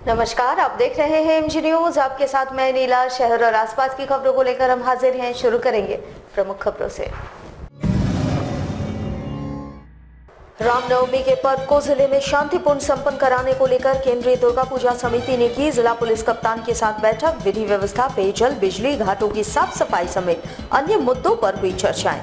नमस्कार, आप देख रहे हैं एमजी न्यूज। आपके साथ मैं नीला। शहर और आसपास की खबरों को लेकर हम हाजिर हैं। शुरू करेंगे प्रमुख खबरों से। रामनवमी के पर्व को जिले में शांतिपूर्ण संपन्न कराने को लेकर केंद्रीय दुर्गा पूजा समिति ने की जिला पुलिस कप्तान के साथ बैठक। विधि व्यवस्था, पेयजल, बिजली, घाटों की साफ सफाई समेत अन्य मुद्दों पर हुई चर्चाएं।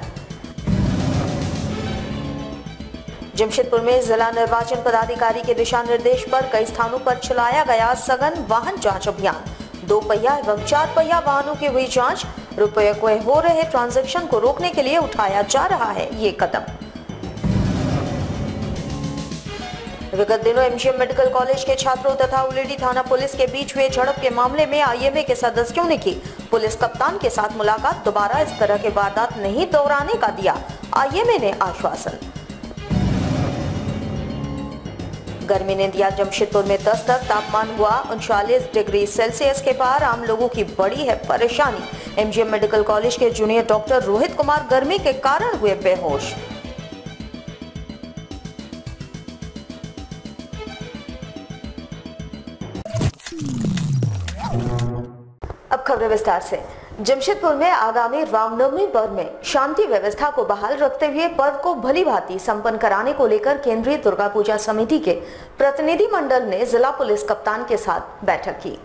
जमशेदपुर में जिला निर्वाचन पदाधिकारी के दिशा निर्देश पर कई स्थानों पर चलाया गया सघन वाहन जांच अभियान। 2 पहिया एवं 4 पहिया वाहनों की हुई जांच। रुपये को हो रहे ट्रांजैक्शन को रोकने के लिए उठाया जा रहा है ये कदम। विगत दिनों एमजीएम मेडिकल कॉलेज के छात्रों तथा उलेडी थाना पुलिस के बीच हुए झड़प के मामले में आईएमए के सदस्यों ने की पुलिस कप्तान के साथ मुलाकात। दोबारा इस तरह के वारदात नहीं दोहराने का दिया आईएमए ने आश्वासन। गर्मी ने दिया जमशेदपुर में 10 तक तापमान हुआ 39 डिग्री सेल्सियस के पार। आम लोगों की बड़ी है परेशानी। एमजीएम मेडिकल कॉलेज के जूनियर डॉक्टर रोहित कुमार गर्मी के कारण हुए बेहोश। अब खबरें विस्तार से। जमशेदपुर में आगामी रामनवमी पर्व में शांति व्यवस्था को बहाल रखते हुए पर्व को भली भांति संपन्न कराने को लेकर केंद्रीय दुर्गा पूजा समिति के प्रतिनिधि मंडल ने जिला पुलिस कप्तान के साथ बैठक की।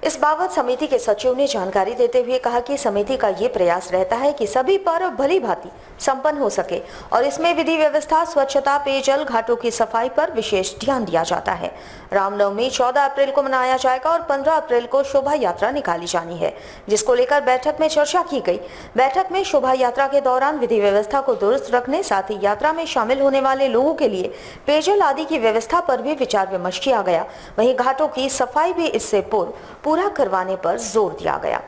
इस बाबत समिति के सचिव ने जानकारी देते हुए कहा कि समिति का ये प्रयास रहता है कि सभी पर्व भली भांति संपन्न हो सके और इसमें विधि व्यवस्था, स्वच्छता, पेयजल, घाटों की सफाई पर विशेष ध्यान दिया जाता है। रामनवमी 14 अप्रैल को मनाया जाएगा और 15 अप्रैल को शोभा यात्रा निकाली जानी है, जिसको लेकर बैठक में चर्चा की गई। बैठक में शोभा यात्रा के दौरान विधि व्यवस्था को दुरुस्त रखने, साथ ही यात्रा में शामिल होने वाले लोगों के लिए पेयजल आदि की व्यवस्था पर भी विचार विमर्श किया गया। वहीं घाटों की सफाई भी इससे पूरा करवाने पर जोर दिया गया।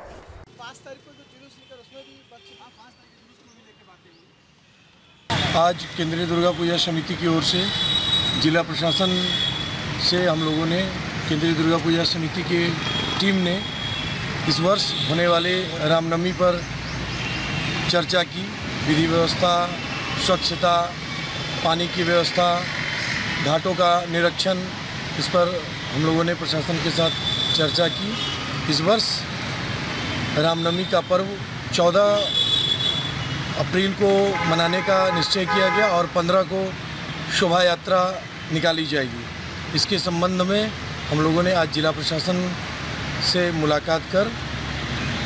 आज केंद्रीय दुर्गा पूजा समिति की ओर से जिला प्रशासन से हम लोगों ने केंद्रीय दुर्गा पूजा समिति की टीम ने इस वर्ष होने वाले रामनवमी पर चर्चा की। विधि व्यवस्था, स्वच्छता, पानी की व्यवस्था, घाटों का निरीक्षण, इस पर हम लोगों ने प्रशासन के साथ चर्चा की। इस वर्ष रामनवमी का पर्व 14 अप्रैल को मनाने का निश्चय किया गया और 15 को शोभा यात्रा निकाली जाएगी। इसके संबंध में हम लोगों ने आज जिला प्रशासन से मुलाकात कर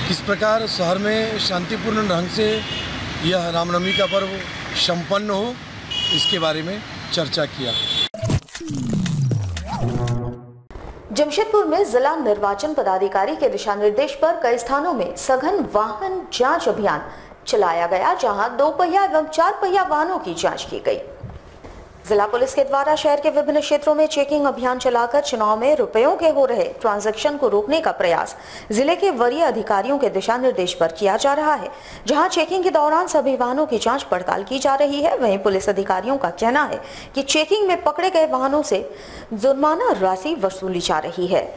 किस प्रकार शहर में शांतिपूर्ण ढंग से यह रामनवमी का पर्व संपन्न हो, इसके बारे में चर्चा किया। जमशेदपुर में जिला निर्वाचन पदाधिकारी के दिशा निर्देश पर कई स्थानों में सघन वाहन जांच अभियान चलाया गया, जहां 2 पहिया एवं 4 पहिया वाहनों की जांच की गई। जिला पुलिस के द्वारा शहर के विभिन्न क्षेत्रों में चेकिंग अभियान चलाकर चुनाव में रुपयों के हो रहे ट्रांजैक्शन को रोकने का प्रयास जिले के वरीय अधिकारियों के दिशा निर्देश पर किया जा रहा है, जहां चेकिंग के दौरान सभी वाहनों की जांच पड़ताल की जा रही है। वहीं पुलिस अधिकारियों का कहना है कि चेकिंग में पकड़े गए वाहनों से जुर्माना राशि वसूली जा रही है।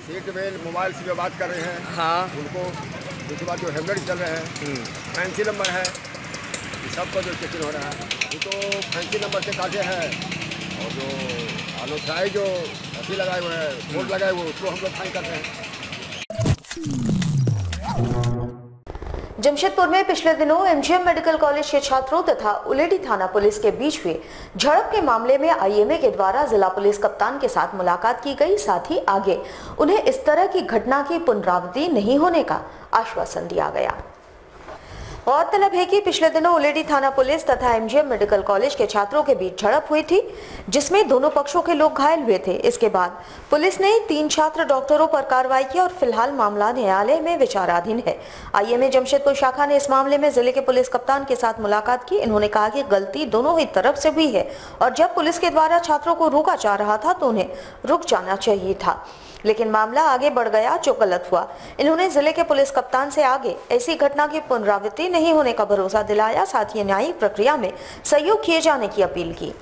सीट बेल्ट, मोबाइल से जो बात कर रहे हैं, हाँ, उनको उसके बाद जो हेलमेट चल रहे हैं, फैंसी नंबर है, सबका जो चेकिंग हो रहा है, वो तो फैंसी नंबर से काटे हैं और जो अनोथराइज जो रस्सी लगाए हुए हैं, बोर्ड लगाए हुए, उसको हम लोग फाइन कर रहे हैं। जमशेदपुर में पिछले दिनों एमजीएम मेडिकल कॉलेज के छात्रों तथा उलेडी थाना पुलिस के बीच हुए झड़प के मामले में आईएमए के द्वारा जिला पुलिस कप्तान के साथ मुलाकात की गई। साथ ही आगे उन्हें इस तरह की घटना की पुनरावृत्ति नहीं होने का आश्वासन दिया गया। गौरतलब है कि पिछले दिनों उलेडी थाना पुलिस तथा एमजीएम मेडिकल कॉलेज के छात्रों के बीच झड़प हुई थी, जिसमें दोनों पक्षों के लोग घायल हुए थे। इसके बाद पुलिस ने 3 छात्र डॉक्टरों पर कार्रवाई की और फिलहाल मामला न्यायालय में विचाराधीन है। आईएमए जमशेदपुर शाखा ने इस मामले में जिले के पुलिस कप्तान के साथ मुलाकात की। इन्होंने कहा कि गलती दोनों ही तरफ से हुई है और जब पुलिस के द्वारा छात्रों को रोका जा रहा था तो उन्हें रुक जाना चाहिए था, लेकिन मामला आगे बढ़ गया जो गलत हुआ। इन्होंने जिले के पुलिस कप्तान से आगे ऐसी घटना की पुनरावृत्ति नहीं होने का भरोसा दिलाया, साथ ही न्यायिक प्रक्रिया में सहयोग किए जाने की अपील की।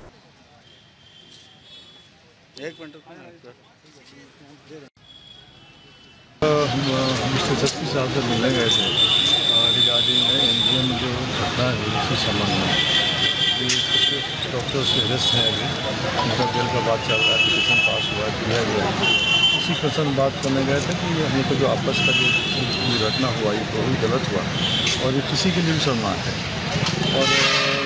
हम एसएसपी साहब से मिलने गए थे रिगार्डिंग एमजीएम जो घटना है उसके संबंध में। ये कुछ डॉक्टर्स के अरेस्ट हैं अभी, उनका बेल का बात चल रहा है, पिटीशन पास हुआ है, दिया गया है। उसी कंसर्न बात करने गए थे कि हम लोग जो आपस का जो घटना हुआ ये बहुत गलत हुआ और ये किसी के लिए भी शर्मनाक है। और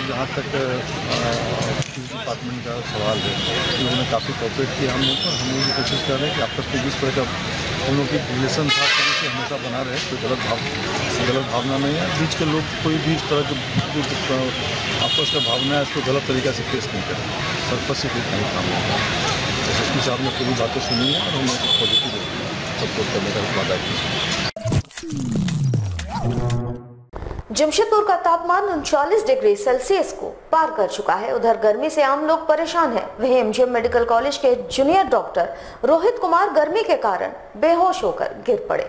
जहाँ तक पुलिस डिपार्टमेंट का सवाल है, उन्होंने काफ़ी कोऑपरेट किया हम लोग को। हम लोग कोशिश कर रहे हैं कि आपस में जिस तरह का हम लोग की रिलेशन था से हमेशा बना रहे, कोई गलत भावना नहीं है। बीच के लोग कोई भी इस तरह के जो आपस का भावना है इसको गलत तरीक़ा से पेश नहीं करें, पर्पस से कोई काम नहीं है। एसएसपी साहब ने पूरी बातें सुनी है और हम लोग पॉजिटिव सपोर्ट करने का वादा किया। जमशेदपुर का तापमान 39 डिग्री सेल्सियस को पार कर चुका है। उधर गर्मी से आम लोग परेशान हैं। वहीं एमजीएम मेडिकल कॉलेज के जूनियर डॉक्टर रोहित कुमार गर्मी के कारण बेहोश होकर गिर पड़े।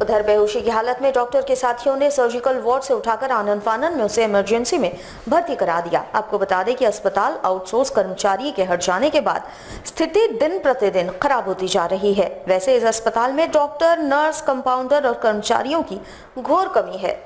उधर बेहोशी की हालत में डॉक्टर के साथियों ने सर्जिकल वार्ड से उठाकर आनन फानन में उसे इमरजेंसी में भर्ती करा दिया। आपको बता दें कि अस्पताल आउटसोर्स कर्मचारी के हट जाने के बाद स्थिति दिन प्रतिदिन खराब होती जा रही है। वैसे इस अस्पताल में डॉक्टर, नर्स, कंपाउंडर और कर्मचारियों की घोर कमी है।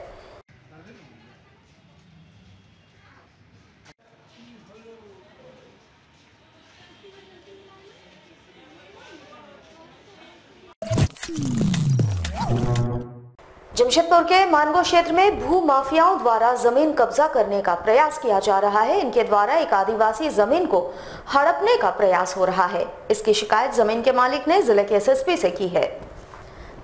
जमशेदपुर के मानगो क्षेत्र में भू माफियाओं द्वारा जमीन कब्जा करने का प्रयास किया जा रहा है। इनके द्वारा एक आदिवासी जमीन को हड़पने का प्रयास हो रहा है। इसकी शिकायत जमीन के मालिक ने जिले के एसएसपी से की है।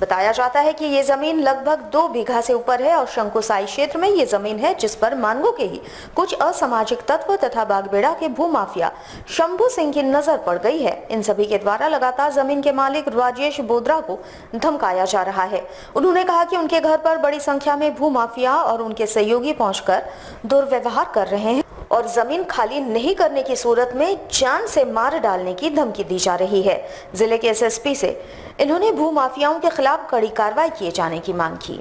बताया जाता है कि ये जमीन लगभग 2 बीघा से ऊपर है और शंकुसाई क्षेत्र में ये जमीन है, जिस पर मानगो के ही कुछ असामाजिक तत्व तथा बागबेड़ा के भू माफिया शंभू सिंह की नजर पड़ गई है। इन सभी के द्वारा लगातार जमीन के मालिक राजेश बोद्रा को धमकाया जा रहा है। उन्होंने कहा कि उनके घर पर बड़ी संख्या में भू माफिया और उनके सहयोगी पहुंचकर दुर्व्यवहार कर रहे हैं और जमीन खाली नहीं करने की सूरत में जान से मार डालने की धमकी दी जा रही है। जिले के एसएसपी से इन्होंने भू माफियाओं के खिलाफ कड़ी कार्रवाई किए जाने की मांग की।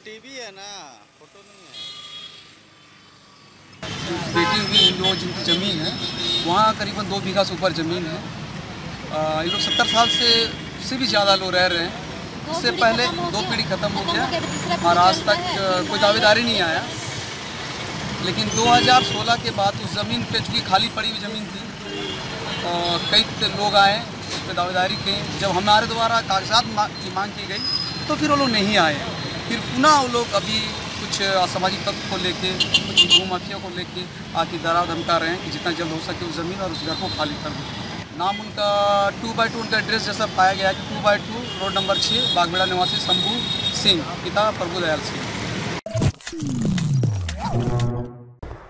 टीवी है ना, फोटो नहीं है। बेटी हुई इन लोगों जिनकी ज़मीन है वहाँ करीबन 2 बीघा से ऊपर ज़मीन है। ये लोग 70 साल से भी ज़्यादा लोग रह रहे हैं। इससे पहले 2 पीढ़ी ख़त्म हो गया और आज तक कोई दावेदारी नहीं आया। लेकिन 2016 के बाद उस ज़मीन पे चूँकि खाली पड़ी हुई ज़मीन थी और कई लोग आए उस पर दावेदारी के। जब हमारे द्वारा कागजात की मांग की गई तो फिर वो लोग नहीं आए। फिर पुनः वो लोग अभी कुछ असामाजिक तत्व को लेके, कुछ भू माफिया को लेके आके डरा धमका रहे हैं कि जितना जल्द हो सके उस ज़मीन और उस घर को खाली कर दें। नाम उनका 2/2 उनका एड्रेस जैसा पाया गया कि 2/2 रोड नंबर 6 बागबेड़ा निवासी शंभू सिंह, पिता प्रभुदयाल सिंह।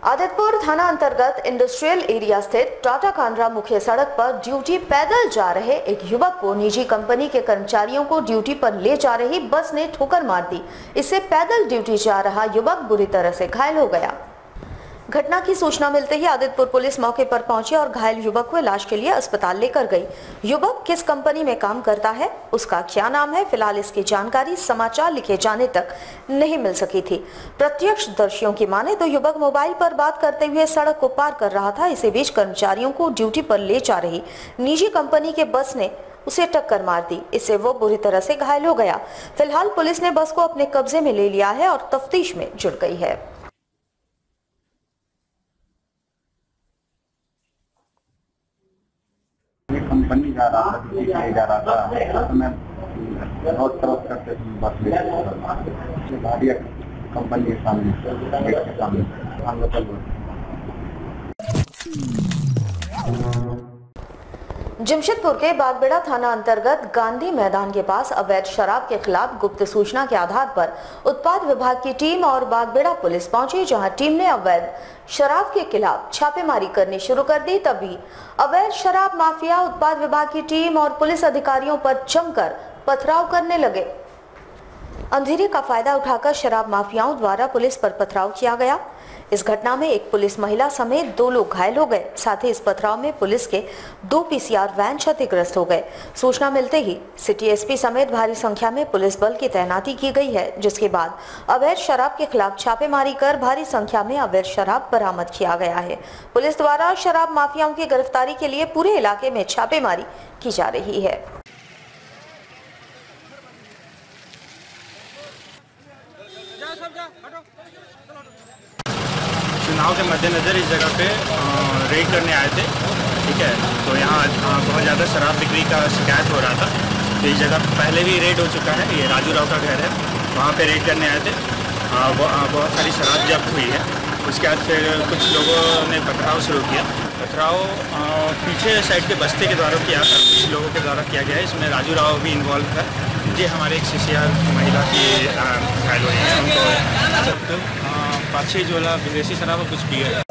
आदितपुर थाना अंतर्गत इंडस्ट्रियल एरिया स्थित टाटा कांड्रा मुख्य सड़क पर ड्यूटी पैदल जा रहे एक युवक को निजी कंपनी के कर्मचारियों को ड्यूटी पर ले जा रही बस ने ठोकर मार दी। इससे पैदल ड्यूटी जा रहा युवक बुरी तरह से घायल हो गया। घटना की सूचना मिलते ही आदितपुर पुलिस मौके पर पहुंची और घायल युवक को इलाज के लिए अस्पताल लेकर गई। युवक किस कंपनी में काम करता है, उसका क्या नाम है, फिलहाल इसकी जानकारी समाचार लिखे जाने तक नहीं मिल सकी थी। प्रत्यक्षदर्शियों की माने तो युवक मोबाइल पर बात करते हुए सड़क को पार कर रहा था। इसी बीच कर्मचारियों को ड्यूटी पर ले जा रही निजी कंपनी के बस ने उसे टक्कर मार दी। इससे वो बुरी तरह से घायल हो गया। फिलहाल पुलिस ने बस को अपने कब्जे में ले लिया है और तफ्तीश में जुट गई है। कंपनी जा रहा था तो मैं रोड क्रॉस करते बस में गाड़ी कंपनी के सामने गेट के सामने हम लोग चल। जमशेदपुर के बागबेड़ा थाना अंतर्गत गांधी मैदान के पास अवैध शराब के खिलाफ गुप्त सूचना के आधार पर उत्पाद विभाग की टीम और बागबेड़ा पुलिस पहुंची, जहां टीम ने अवैध शराब के खिलाफ छापेमारी करनी शुरू कर दी। तभी अवैध शराब माफिया उत्पाद विभाग की टीम और पुलिस अधिकारियों पर जमकर पथराव करने लगे। अंधेरे का फायदा उठाकर शराब माफियाओं द्वारा पुलिस पर पथराव किया गया। इस घटना में एक पुलिस महिला समेत 2 लोग घायल हो गए। साथ ही इस पथराव में पुलिस के 2 पीसीआर वैन क्षतिग्रस्त हो गए। सूचना मिलते ही सिटी एसपी समेत भारी संख्या में पुलिस बल की तैनाती की गई है, जिसके बाद अवैध शराब के खिलाफ छापेमारी कर भारी संख्या में अवैध शराब बरामद किया गया है। पुलिस द्वारा शराब माफियाओं की गिरफ्तारी के लिए पूरे इलाके में छापेमारी की जा रही है। चुनाव के मद्देनज़र इस जगह पे रेड करने आए थे, ठीक है। तो यहाँ बहुत ज़्यादा शराब बिक्री का शिकायत हो रहा था। तो इस जगह पहले भी रेड हो चुका है। ये राजू राव का घर है, वहाँ पे रेड करने आए थे। बहुत सारी शराब जब्त हुई है। उसके बाद फिर कुछ लोगों ने पथराव शुरू किया। पथराव पीछे साइड के बस्ते के द्वारा किया, कुछ लोगों के द्वारा किया गया है। इसमें राजू राव भी इन्वॉल्व था। जी हमारे एक सीसीआर महिला की घायल हुई है, उनको 5-6 जोला विदेशी शराब कुछ पिए।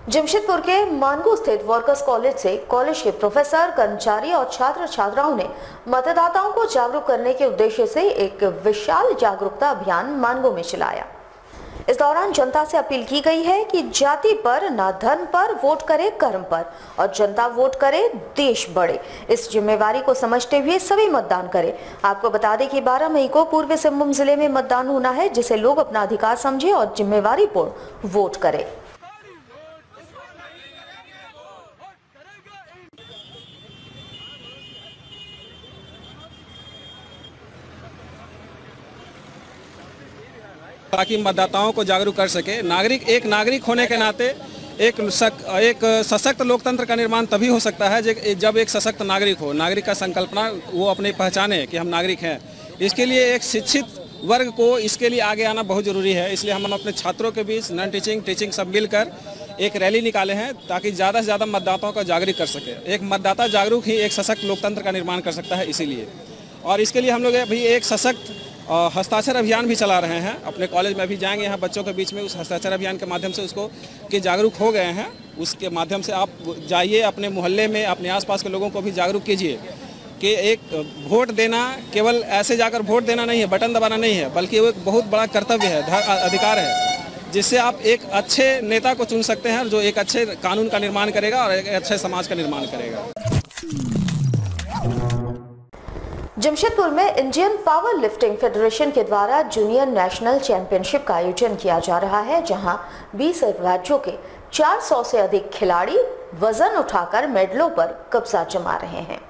जमशेदपुर के मानगू स्थित वर्कर्स कॉलेज से कॉलेज के प्रोफेसर, कर्मचारी और छात्र छात्राओं ने मतदाताओं को जागरूक करने के उद्देश्य से एक विशाल जागरूकता अभियान मानगू में चलाया। इस दौरान जनता से अपील की गई है कि जाति पर न धर्म पर वोट करे, कर्म पर, और जनता वोट करे, देश बढ़े। इस जिम्मेवारी को समझते हुए सभी मतदान करें। आपको बता दें कि 12 मई को पूर्वी सिंहभूम जिले में मतदान होना है, जिसे लोग अपना अधिकार समझे और जिम्मेवारी पूर्ण वोट करें। ताकि मतदाताओं को जागरूक कर सके। एक नागरिक होने के नाते एक सशक्त लोकतंत्र का निर्माण तभी हो सकता है जब एक सशक्त नागरिक हो। नागरिक का संकल्पना वो अपनी पहचाने कि हम नागरिक हैं। इसके लिए एक शिक्षित वर्ग को इसके लिए आगे आना बहुत ज़रूरी है। इसलिए हम अपने छात्रों के बीच नॉन टीचिंग, टीचिंग सब मिलकर एक रैली निकाले हैं ताकि ज़्यादा से ज़्यादा मतदाताओं को जागरूक कर सके। एक मतदाता जागरूक ही एक सशक्त लोकतंत्र का निर्माण कर सकता है। इसीलिए और इसके लिए हम लोग अभी एक सशक्त हस्ताक्षर अभियान भी चला रहे हैं। अपने कॉलेज में भी जाएंगे, यहाँ बच्चों के बीच में उस हस्ताक्षर अभियान के माध्यम से उसको कि जागरूक हो गए हैं, उसके माध्यम से आप जाइए अपने मोहल्ले में, अपने आसपास के लोगों को भी जागरूक कीजिए कि एक वोट देना केवल ऐसे जाकर वोट देना नहीं है, बटन दबाना नहीं है, बल्कि वो एक बहुत बड़ा कर्तव्य है, अधिकार है, जिससे आप एक अच्छे नेता को चुन सकते हैं जो एक अच्छे कानून का निर्माण करेगा और एक अच्छे समाज का निर्माण करेगा। जमशेदपुर में इंडियन पावर लिफ्टिंग फेडरेशन के द्वारा जूनियर नेशनल चैंपियनशिप का आयोजन किया जा रहा है, जहां 20 राज्यों के 400 से अधिक खिलाड़ी वजन उठाकर मेडलों पर कब्जा जमा रहे हैं।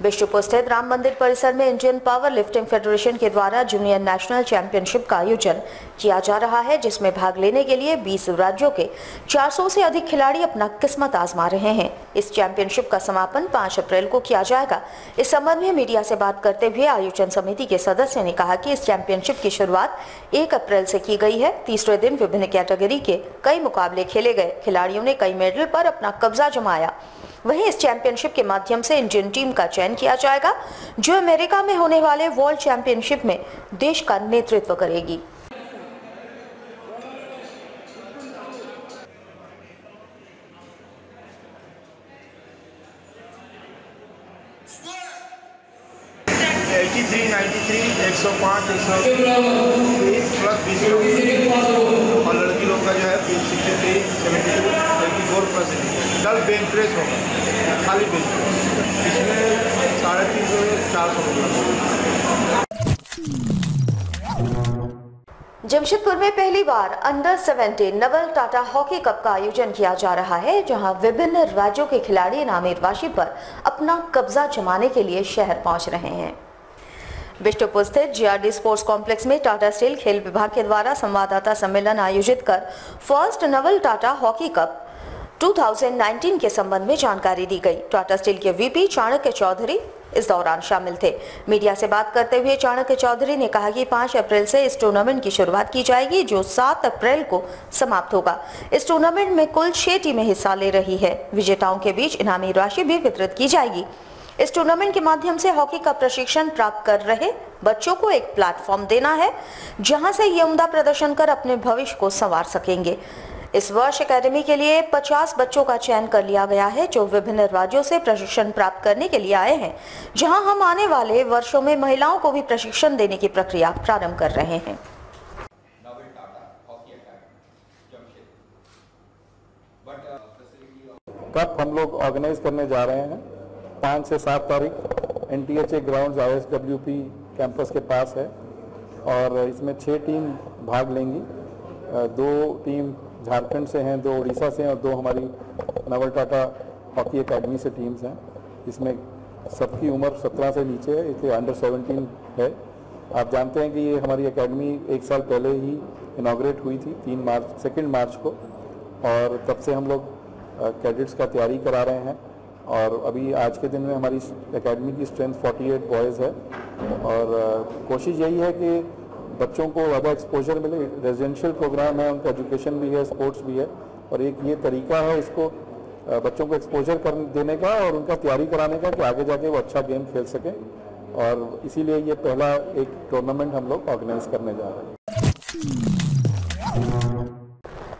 बिष्टुपुर स्थित राम मंदिर परिसर में इंडियन पावर लिफ्टिंग फेडरेशन के द्वारा जूनियर नेशनल चैंपियनशिप का आयोजन किया जा रहा है, जिसमें भाग लेने के लिए 20 राज्यों के 400 से अधिक खिलाड़ी अपना किस्मत आजमा रहे हैं। इस चैंपियनशिप का समापन 5 अप्रैल को किया जाएगा। इस संबंध में मीडिया से बात करते हुए आयोजन समिति के सदस्य ने कहा कि इस चैंपियनशिप की शुरुआत 1 अप्रैल से की गई है। तीसरे दिन विभिन्न कैटेगरी के कई मुकाबले खेले गए। खिलाड़ियों ने कई मेडल पर अपना कब्जा जमाया। वहीं इस चैंपियनशिप के माध्यम से इंडियन टीम का चयन किया जाएगा, जो अमेरिका में होने वाले वर्ल्ड चैंपियनशिप में देश का नेतृत्व करेगी। और लड़की लोग का जो है 63, 72, 84+ कल बेंच प्रेस होगा, खाली बेंच प्रेस, इसमें 350 से 400। जमशेदपुर में पहली बार under 17 Naval Tata hockey cup का आयोजन किया जा रहा है, जहां विभिन्न राज्यों के खिलाड़ी इनामी राशि पर अपना कब्जा जमाने के लिए शहर पहुंच रहे हैं। बिष्टुपुर स्थित जीआरडी स्पोर्ट्स कॉम्प्लेक्स में टाटा स्टील खेल विभाग के द्वारा संवाददाता सम्मेलन आयोजित कर first Naval Tata hockey cup 2019 के संबंध में जानकारी दी गई। टाटा स्टील के वीपी चाणक्य चौधरी इस दौरान शामिल थे। मीडिया से बात करते हुए चाणक्य चौधरी ने कहा कि 5 अप्रैल से इस टूर्नामेंट की शुरुआत की जाएगी, जो 7 अप्रैल को समाप्त होगा। इस टूर्नामेंट में कुल 6 टीमें हिस्सा ले रही है। विजेताओं के बीच इनामी राशि भी वितरित की जाएगी। इस टूर्नामेंट के माध्यम से हॉकी का प्रशिक्षण प्राप्त कर रहे बच्चों को एक प्लेटफॉर्म देना है, जहां से ये उम्दा प्रदर्शन कर अपने भविष्य को संवार सकेंगे। इस वर्ष एकेडमी के लिए 50 बच्चों का चयन कर लिया गया है, जो विभिन्न राज्यों से प्रशिक्षण प्राप्त करने के लिए आए हैं, जहां हम आने वाले वर्षों में महिलाओं को भी प्रशिक्षण देने की प्रक्रिया प्रारंभ कर रहे हैं। कप हम लोग ऑर्गेनाइज करने जा रहे हैं 5 से 7 तारीख NTHA ग्राउंड ISWP कैंपस के पास है और इसमें 6 टीम भाग लेंगी। 2 टीम झारखंड से हैं, 2 उड़ीसा से हैं और 2 हमारी नवल टाटा हॉकी एकेडमी से टीम्स हैं। इसमें सबकी उम्र 17 से नीचे है, इसे अंडर 17 है। आप जानते हैं कि ये हमारी एकेडमी 1 साल पहले ही इनॉग्रेट हुई थी 2 मार्च को और तब से हम लोग कैडेट्स का तैयारी करा रहे हैं और अभी आज के दिन में हमारी एकेडमी की स्ट्रेंथ 48 बॉयज़ है और कोशिश यही है कि बच्चों को ज़्यादा एक्सपोजर मिले। रेजिडेंशियल प्रोग्राम है, उनका एजुकेशन भी है, स्पोर्ट्स भी है और एक ये तरीका है इसको बच्चों को एक्सपोजर कर देने का और उनका तैयारी कराने का कि आगे जाके वो अच्छा गेम खेल सकें और इसीलिए ये पहला एक टूर्नामेंट हम लोग ऑर्गेनाइज करने जा रहे हैं।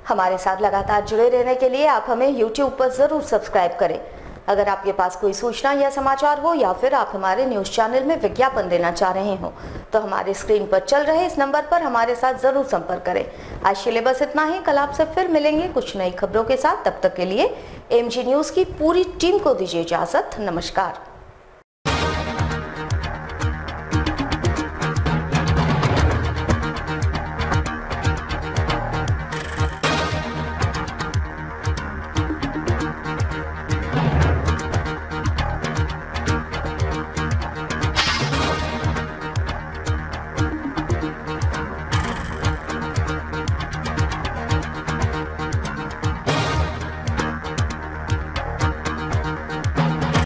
हमारे साथ लगातार जुड़े रहने के लिए आप हमें YouTube पर ज़रूर सब्सक्राइब करें। अगर आपके पास कोई सूचना या समाचार हो या फिर आप हमारे न्यूज़ चैनल में विज्ञापन देना चाह रहे हो तो हमारे स्क्रीन पर चल रहे इस नंबर पर हमारे साथ ज़रूर संपर्क करें। आज के लिए बस इतना ही। कल आपसे फिर मिलेंगे कुछ नई खबरों के साथ। तब तक के लिए MG न्यूज़ की पूरी टीम को दीजिए इजाज़त। नमस्कार।